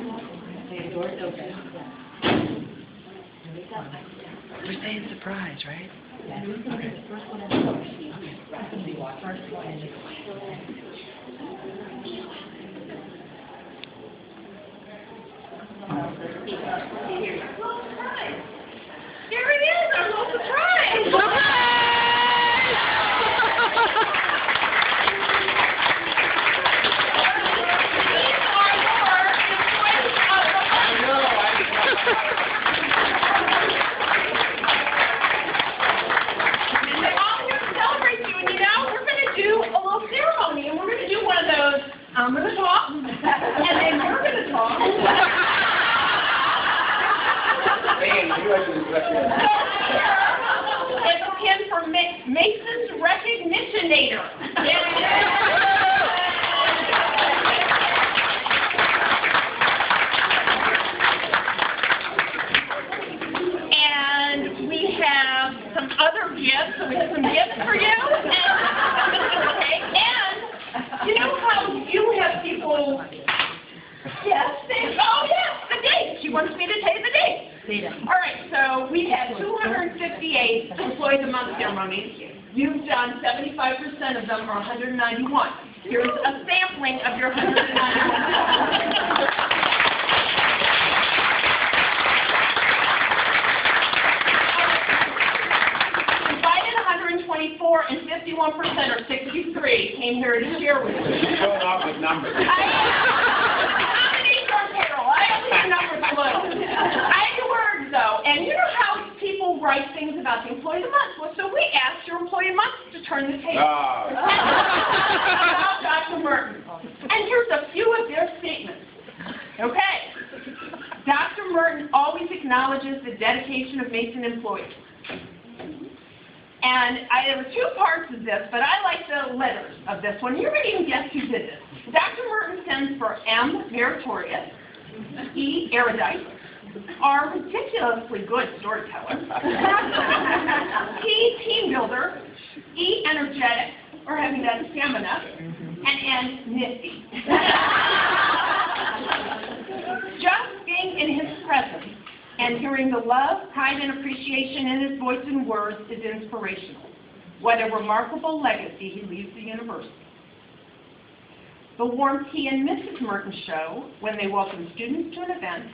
Doors open. We're saying surprise, right? Okay. First one is Here it is, our little surprise! I'm going to talk, and then you're going to talk. It's a pin for Mason's Recognitionator. And we have some other gifts. So we have some gifts for you. You know how you have people, yes, the date. She wants me to tell you the date. All right, so we had 258 Employee of the Month ceremonies. You've done 75% of them, or 191. Here's a sampling of your 191. And 51% or 63 came here to share with you. You're showing off with numbers. Nominees are Carol. I only have numbers below. I do words though, and you know how people write things about the Employee of the Month? Well, so we asked your Employee of the Month to turn the table. About Dr. Merten. And here's a few of their statements. Okay. Dr. Merten always acknowledges the dedication of Mason employees. And there were two parts of this, but I like the letters of this one. You're going to even guess who did this. Dr. Merten stands for M, meritorious, E, erudite, R, ridiculously good storyteller, T, team builder, E, energetic, or having that stamina, and N, nifty. Just being in his presence and hearing the love, pride, and appreciation in his voice and words is inspirational. What a remarkable legacy he leaves the university. The warmth he and Mrs. Merten show when they welcome students to an event,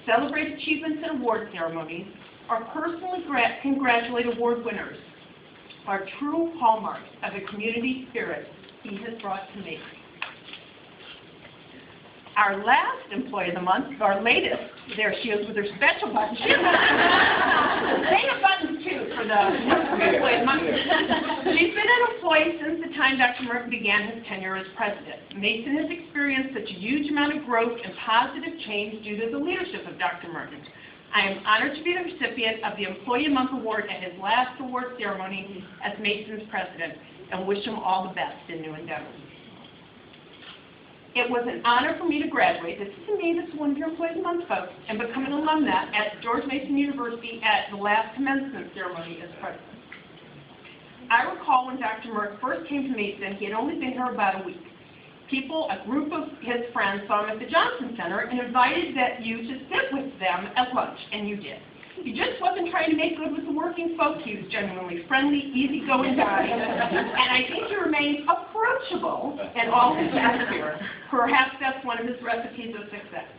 celebrate achievements and award ceremonies, or personally congratulate award winners are true hallmarks of the community spirit he has brought to Mason. Our last Employee of the Month, our latest, there she is with her special buttons. They have buttons too for the Employee of the Month. She's been an employee since the time Dr. Merten began his tenure as president. Mason has experienced such a huge amount of growth and positive change due to the leadership of Dr. Merten. I am honored to be the recipient of the Employee of the Month award at his last award ceremony as Mason's president, and wish him all the best in new endeavors. It was an honor for me to graduate. This is me, this is one of your Employee of the Month folks, and become an alumna at George Mason University at the last commencement ceremony as president. I recall when Dr. Merten first came to Mason, he had only been here about a week. A group of his friends saw him at the Johnson Center and invited you to sit with them at lunch, and you did. He just wasn't trying to make good with the working folks. He was genuinely friendly, easygoing guy, and I think he remained approachable in all his atmosphere. Perhaps that's one of his recipes of success.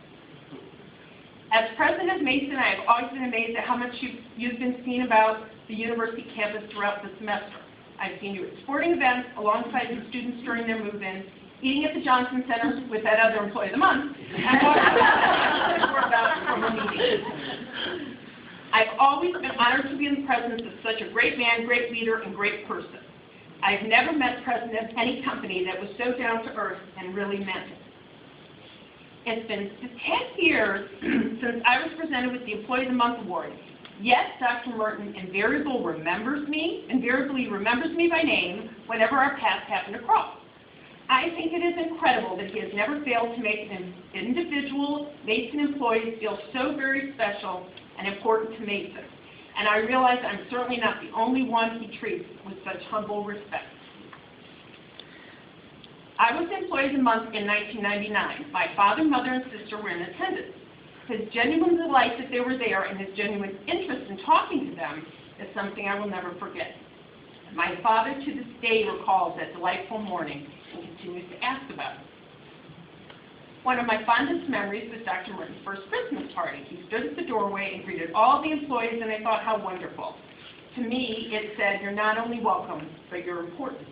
As president of Mason, I have always been amazed at how much you've been seen about the university campus throughout the semester. I've seen you at sporting events alongside the students during their move-in, eating at the Johnson Center with that other Employee of the Month, and more about formal meetings. I've always been honored to be in the presence of such a great man, great leader, and great person. I've never met a president of any company that was so down to earth and really meant it. It's been 10 years since I was presented with the Employee of the Month award. Yes, Dr. Merten invariably remembers me by name whenever our paths happen to cross. I think it is incredible that he has never failed to make an individual Mason employee feel so very special and important to Mason. And I realize I'm certainly not the only one he treats with such humble respect. I was Employee of the Month in 1999. My father, mother, and sister were in attendance. His genuine delight that they were there and his genuine interest in talking to them is something I will never forget. My father to this day recalls that delightful morning and continues to ask about it. One of my fondest memories was Dr. Merten's first Christmas party. He stood at the doorway and greeted all the employees, and I thought how wonderful. To me, it said, you're not only welcome, but you're important.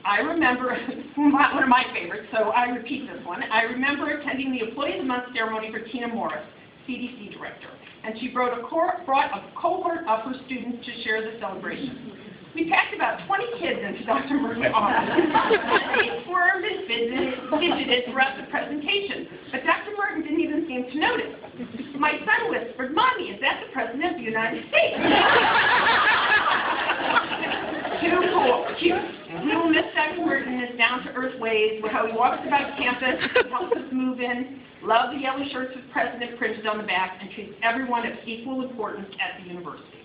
I remember, one of my favorites, so I repeat this one. I remember attending the Employee of the Month ceremony for Tina Morris, CDC director, and she brought a cohort of her students to share the celebration. We packed about 20 kids into Dr. Merten's office. They squirmed and fidgeted throughout the presentation, but Dr. Merten didn't even seem to notice. My son whispered, "Mommy, is that the President of the United States?" Too cool, cute. We will miss Dr. Merten and his down-to-earth ways, how he walks about campus, helps us move in, loves the yellow shirts with President printed on the back, and treats everyone of equal importance at the university.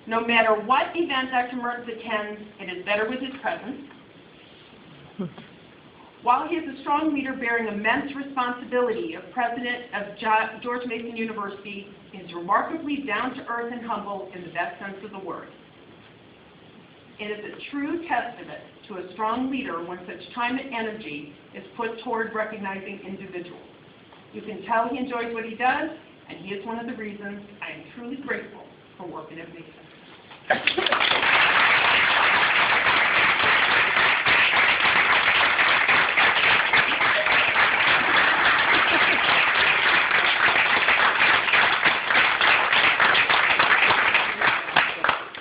No matter what event Dr. Merten attends, it is better with his presence. While he is a strong leader bearing immense responsibility of president of George Mason University, he is remarkably down-to-earth and humble in the best sense of the word. It is a true testament to a strong leader when such time and energy is put toward recognizing individuals. You can tell he enjoys what he does, and he is one of the reasons I am truly grateful for working at Mason.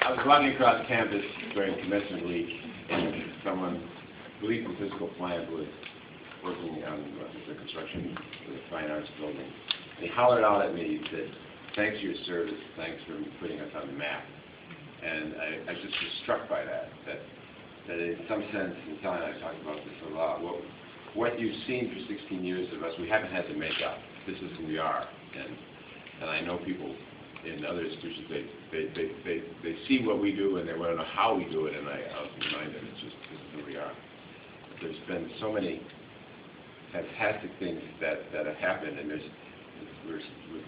I was walking across campus during commencement week, and someone, I believe from physical plant, was working on the construction of the Fine Arts building. And he hollered out at me that, "Thanks for your service, thanks for putting us on the map." And I just was struck by that in some sense, and Sally and I talked about this a lot, what you've seen for 16 years of us, we haven't had to make up. This is who we are. And I know people in other institutions, they see what we do and they want to know how we do it, and I'll remind them, this is who we are. But there's been so many fantastic things that have happened, and with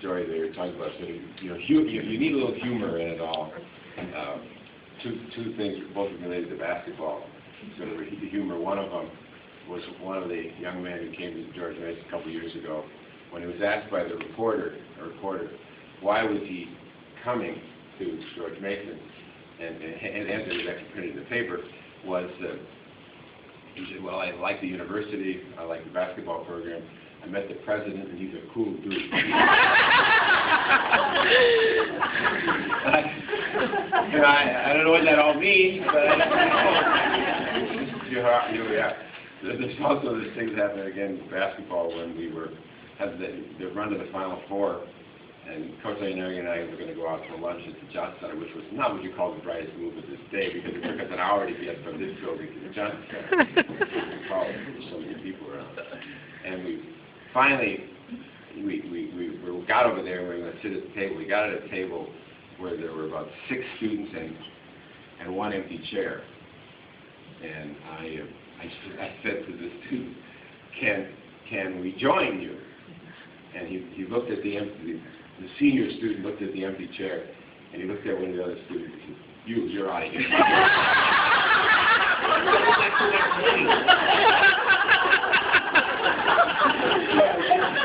Joy, they were talking about sort of, you need a little humor in it all. Two things, both related to basketball, sort of the humor. One of them was one of the young men who came to George Mason a couple of years ago, when he was asked by the reporter, why was he coming to George Mason, and the answer was actually printed in the paper, was he said, "Well, I like the university, I like the basketball program, I met the president, and he's a cool dude." I don't know what that all means, but here we are. There's also this thing that happened again in basketball when we had the run to the Final Four, and Coach Leonardi and I were going to go out for lunch at the Johnson Center, which was not what you call the brightest move of this day, because it took us an hour to get from this building to the Johnson Center. There were so many people around. And we finally, we got over there and we were going to sit at the table. We got at a table where there were about 6 students and one empty chair. And I said to the student, can we join you? And he looked at the senior student looked at the empty chair, and he looked at one of the other students and said, you're out of here. The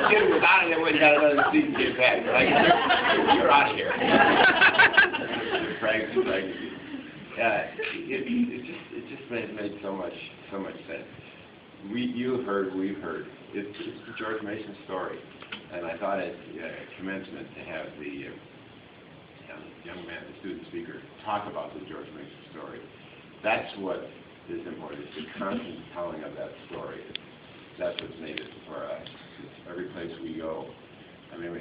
kid was out of there when he got another seat and came back. Like, you're out of here. It just made so much sense. You heard, we've heard. It's the George Mason story, and I thought at commencement to have the young man, the student speaker, talk about the George Mason story. That's what is important. It's the constant telling of that story. That's what's made it for us. It's every place we go. I mean,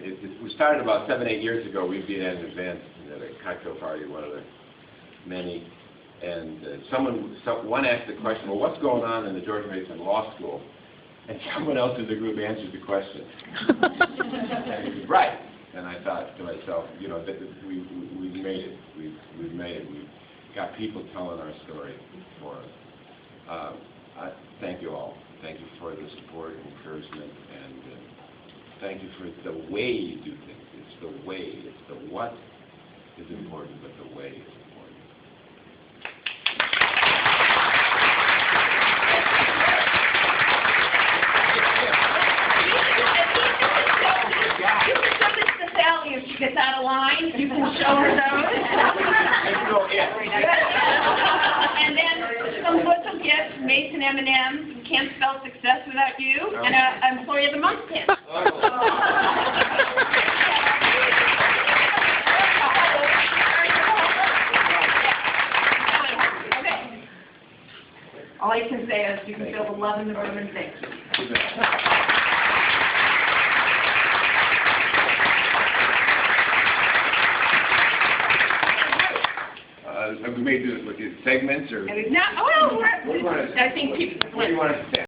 we started about 7-8 years ago. We'd be at an event, at a cocktail party, one of the many, and one asked the question, well, what's going on in the George Mason Law School? And someone else in the group answered the question. And he was right. And I thought to myself, we've made it. We've made it. We've got people telling our story for us. Thank you all. Thank you for the support and encouragement, and thank you for the way you do things. It's the way. It's the what is important, but the way is important. You can show this to Sally if she gets out of line. You can show her those. And then some little gifts, Mason M&M, Can't Spell Success Without You, and an Employee of the Month pin. Okay. All I can say is you can feel the love in the room, and thank you. We may do this with segments or... No, well, I think people... What do you want us to say?